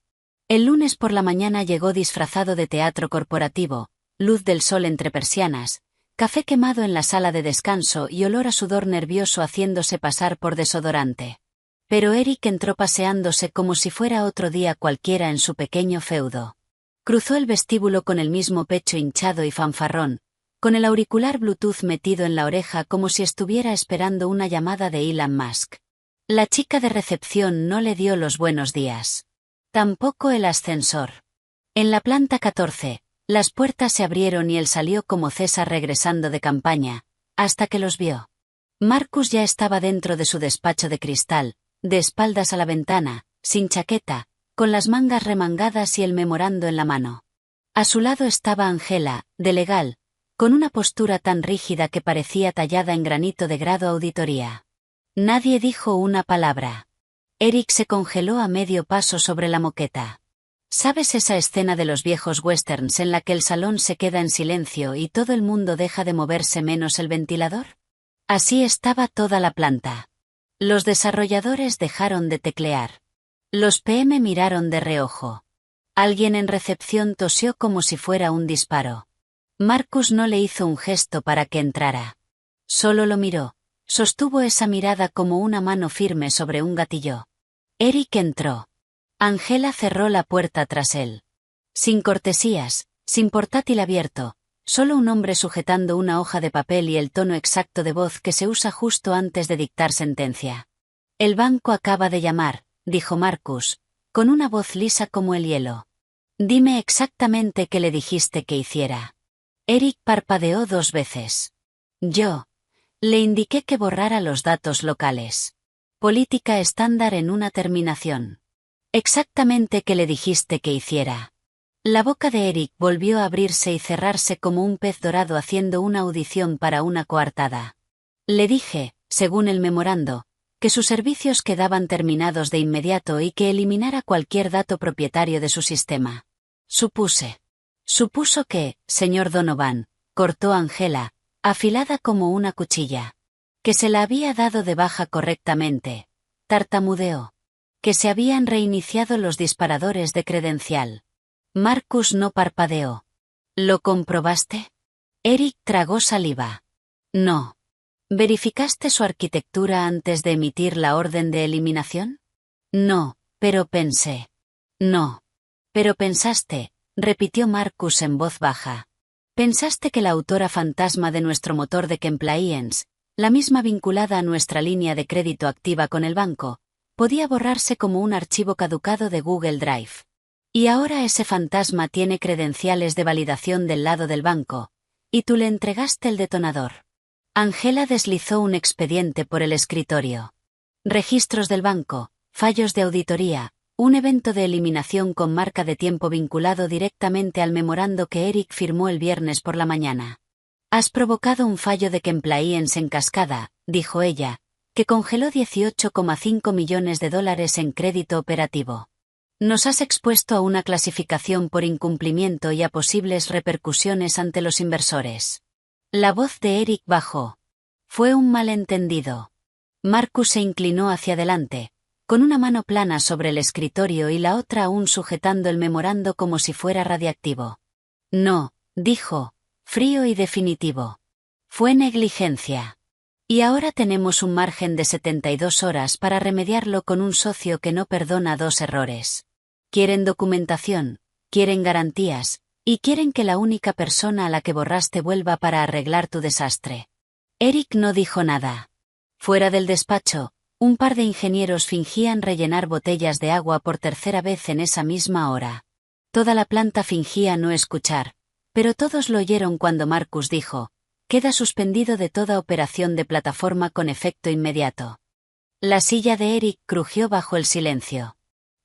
El lunes por la mañana llegó disfrazado de teatro corporativo, luz del sol entre persianas, café quemado en la sala de descanso y olor a sudor nervioso haciéndose pasar por desodorante. Pero Eric entró paseándose como si fuera otro día cualquiera en su pequeño feudo. Cruzó el vestíbulo con el mismo pecho hinchado y fanfarrón, con el auricular Bluetooth metido en la oreja como si estuviera esperando una llamada de Elon Musk. La chica de recepción no le dio los buenos días. Tampoco el ascensor. En la planta 14, las puertas se abrieron y él salió como César regresando de campaña, hasta que los vio. Marcus ya estaba dentro de su despacho de cristal, de espaldas a la ventana, sin chaqueta, con las mangas remangadas y el memorando en la mano. A su lado estaba Angela, de legal, con una postura tan rígida que parecía tallada en granito de grado auditoría. Nadie dijo una palabra. Eric se congeló a medio paso sobre la moqueta. ¿Sabes esa escena de los viejos westerns en la que el salón se queda en silencio y todo el mundo deja de moverse menos el ventilador? Así estaba toda la planta. Los desarrolladores dejaron de teclear. Los PM miraron de reojo. Alguien en recepción tosió como si fuera un disparo. Marcus no le hizo un gesto para que entrara. Solo lo miró. Sostuvo esa mirada como una mano firme sobre un gatillo. Eric entró. Angela cerró la puerta tras él. Sin cortesías, sin portátil abierto, solo un hombre sujetando una hoja de papel y el tono exacto de voz que se usa justo antes de dictar sentencia. El banco acaba de llamar, dijo Marcus, con una voz lisa como el hielo. Dime exactamente qué le dijiste que hiciera. Eric parpadeó 2 veces. Yo. Le indiqué que borrara los datos locales. Política estándar en una terminación. Exactamente qué le dijiste que hiciera. La boca de Eric volvió a abrirse y cerrarse como un pez dorado haciendo una audición para una coartada. Le dije, según el memorando, que sus servicios quedaban terminados de inmediato y que eliminara cualquier dato propietario de su sistema. Supuso que, señor Donovan, cortó Angela, afilada como una cuchilla. Que se la había dado de baja correctamente. Tartamudeó. Que se habían reiniciado los disparadores de credencial. Marcus no parpadeó. ¿Lo comprobaste? Eric tragó saliva. No. ¿Verificaste su arquitectura antes de emitir la orden de eliminación? No, pero pensé. No. Pero pensaste, repitió Marcus en voz baja. Pensaste que la autora fantasma de nuestro motor de compliance, la misma vinculada a nuestra línea de crédito activa con el banco, podía borrarse como un archivo caducado de Google Drive. Y ahora ese fantasma tiene credenciales de validación del lado del banco, y tú le entregaste el detonador. Angela deslizó un expediente por el escritorio. Registros del banco, fallos de auditoría, un evento de eliminación con marca de tiempo vinculado directamente al memorando que Eric firmó el viernes por la mañana. Has provocado un fallo de compliance en cascada, dijo ella, que congeló $18,5 millones en crédito operativo. Nos has expuesto a una clasificación por incumplimiento y a posibles repercusiones ante los inversores. La voz de Eric bajó. Fue un malentendido. Marcus se inclinó hacia adelante, con una mano plana sobre el escritorio y la otra aún sujetando el memorando como si fuera radiactivo. No, dijo, frío y definitivo. Fue negligencia. Y ahora tenemos un margen de 72 horas para remediarlo con un socio que no perdona 2 errores. Quieren documentación, quieren garantías, y quieren que la única persona a la que borraste vuelva para arreglar tu desastre. Eric no dijo nada. Fuera del despacho, un par de ingenieros fingían rellenar botellas de agua por tercera vez en esa misma hora. Toda la planta fingía no escuchar, pero todos lo oyeron cuando Marcus dijo: queda suspendido de toda operación de plataforma con efecto inmediato. La silla de Eric crujió bajo el silencio.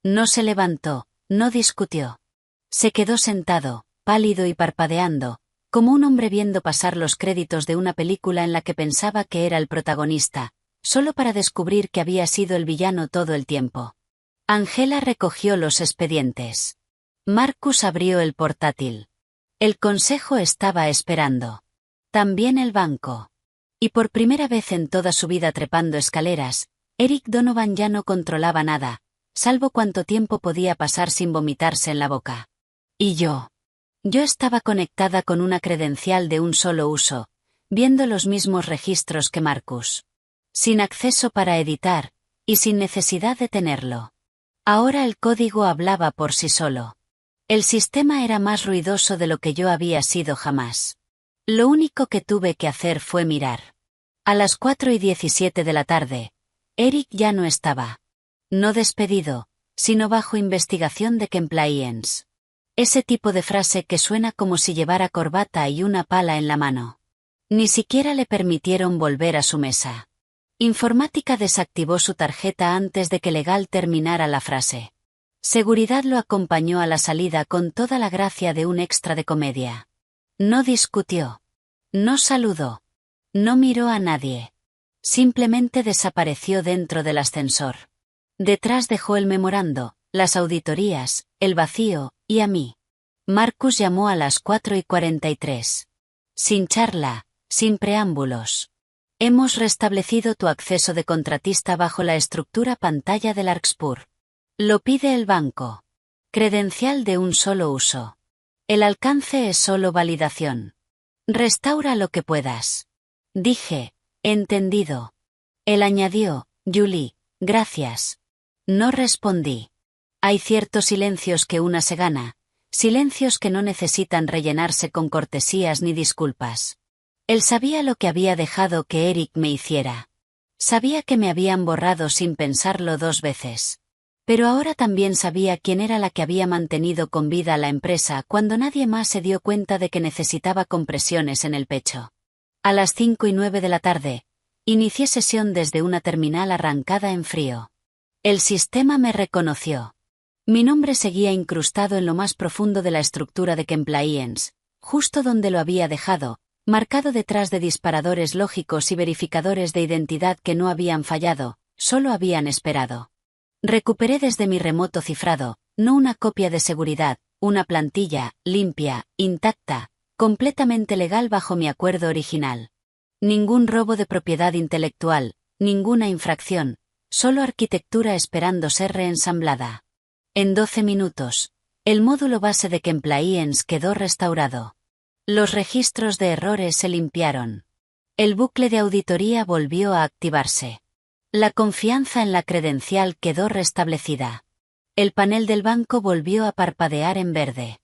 No se levantó, no discutió. Se quedó sentado, pálido y parpadeando, como un hombre viendo pasar los créditos de una película en la que pensaba que era el protagonista, solo para descubrir que había sido el villano todo el tiempo. Angela recogió los expedientes. Marcus abrió el portátil. El consejo estaba esperando. También el banco. Y por primera vez en toda su vida trepando escaleras, Eric Donovan ya no controlaba nada, salvo cuánto tiempo podía pasar sin vomitarse en la boca. Y yo. Yo estaba conectada con una credencial de un solo uso, viendo los mismos registros que Marcus. Sin acceso para editar, y sin necesidad de tenerlo. Ahora el código hablaba por sí solo. El sistema era más ruidoso de lo que yo había sido jamás. Lo único que tuve que hacer fue mirar. A las 4:17 de la tarde, Eric ya no estaba. No despedido, sino bajo investigación de compliance. Ese tipo de frase que suena como si llevara corbata y una pala en la mano. Ni siquiera le permitieron volver a su mesa. Informática desactivó su tarjeta antes de que Legal terminara la frase. Seguridad lo acompañó a la salida con toda la gracia de un extra de comedia. No discutió. No saludó. No miró a nadie. Simplemente desapareció dentro del ascensor. Detrás dejó el memorando, las auditorías, el vacío, y a mí. Marcus llamó a las 4:43. Sin charla, sin preámbulos. Hemos restablecido tu acceso de contratista bajo la estructura pantalla de Larkspur. Lo pide el banco. Credencial de un solo uso. El alcance es solo validación. Restaura lo que puedas. Dije, entendido. Él añadió, Julie, gracias. No respondí. Hay ciertos silencios que una se gana, silencios que no necesitan rellenarse con cortesías ni disculpas. Él sabía lo que había dejado que Eric me hiciera. Sabía que me habían borrado sin pensarlo 2 veces. Pero ahora también sabía quién era la que había mantenido con vida a la empresa cuando nadie más se dio cuenta de que necesitaba compresiones en el pecho. A las 5:09 de la tarde, inicié sesión desde una terminal arrancada en frío. El sistema me reconoció. Mi nombre seguía incrustado en lo más profundo de la estructura de compliance, justo donde lo había dejado, marcado detrás de disparadores lógicos y verificadores de identidad que no habían fallado, solo habían esperado. Recuperé desde mi remoto cifrado, no una copia de seguridad, una plantilla, limpia, intacta, completamente legal bajo mi acuerdo original. Ningún robo de propiedad intelectual, ninguna infracción, solo arquitectura esperando ser reensamblada. En 12 minutos, el módulo base de compliance quedó restaurado. Los registros de errores se limpiaron. El bucle de auditoría volvió a activarse. La confianza en la credencial quedó restablecida. El panel del banco volvió a parpadear en verde.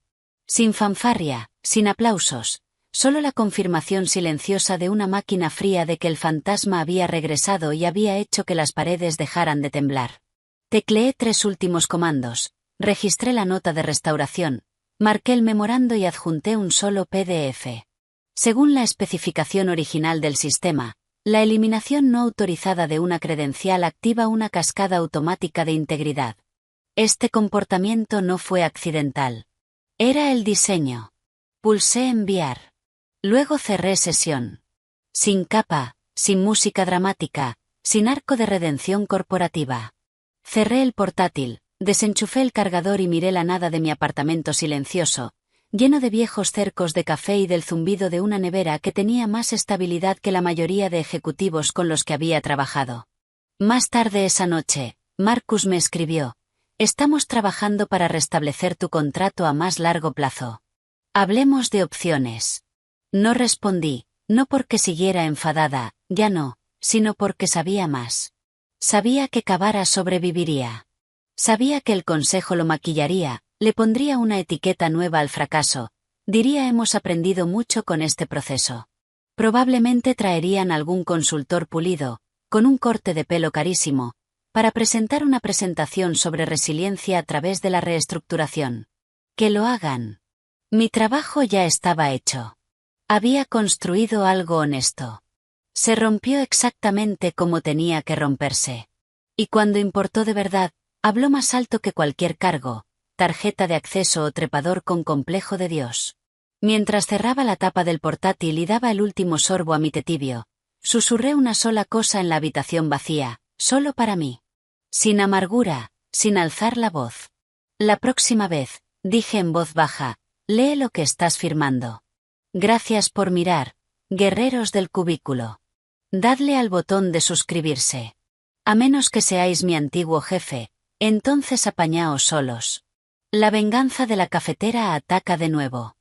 Sin fanfarria, sin aplausos, solo la confirmación silenciosa de una máquina fría de que el fantasma había regresado y había hecho que las paredes dejaran de temblar. Tecleé 3 últimos comandos, registré la nota de restauración, marqué el memorando y adjunté un solo PDF. Según la especificación original del sistema, la eliminación no autorizada de una credencial activa una cascada automática de integridad. Este comportamiento no fue accidental. Era el diseño. Pulsé enviar. Luego cerré sesión. Sin capa, sin música dramática, sin arco de redención corporativa. Cerré el portátil, desenchufé el cargador y miré la nada de mi apartamento silencioso, lleno de viejos cercos de café y del zumbido de una nevera que tenía más estabilidad que la mayoría de ejecutivos con los que había trabajado. Más tarde esa noche, Marcus me escribió: estamos trabajando para restablecer tu contrato a más largo plazo. Hablemos de opciones. No respondí, no porque siguiera enfadada, ya no, sino porque sabía más. Sabía que Kavara sobreviviría. Sabía que el consejo lo maquillaría, le pondría una etiqueta nueva al fracaso. Diría hemos aprendido mucho con este proceso. Probablemente traerían algún consultor pulido, con un corte de pelo carísimo, para presentar una presentación sobre resiliencia a través de la reestructuración. Que lo hagan. Mi trabajo ya estaba hecho. Había construido algo honesto. Se rompió exactamente como tenía que romperse. Y cuando importó de verdad, habló más alto que cualquier cargo, tarjeta de acceso o trepador con complejo de Dios. Mientras cerraba la tapa del portátil y daba el último sorbo a mi té tibio, susurré una sola cosa en la habitación vacía, solo para mí. Sin amargura, sin alzar la voz. La próxima vez, dije en voz baja, lee lo que estás firmando. Gracias por mirar, guerreros del cubículo. Dadle al botón de suscribirse. A menos que seáis mi antiguo jefe, entonces apañaos solos. La venganza de la cafetera ataca de nuevo.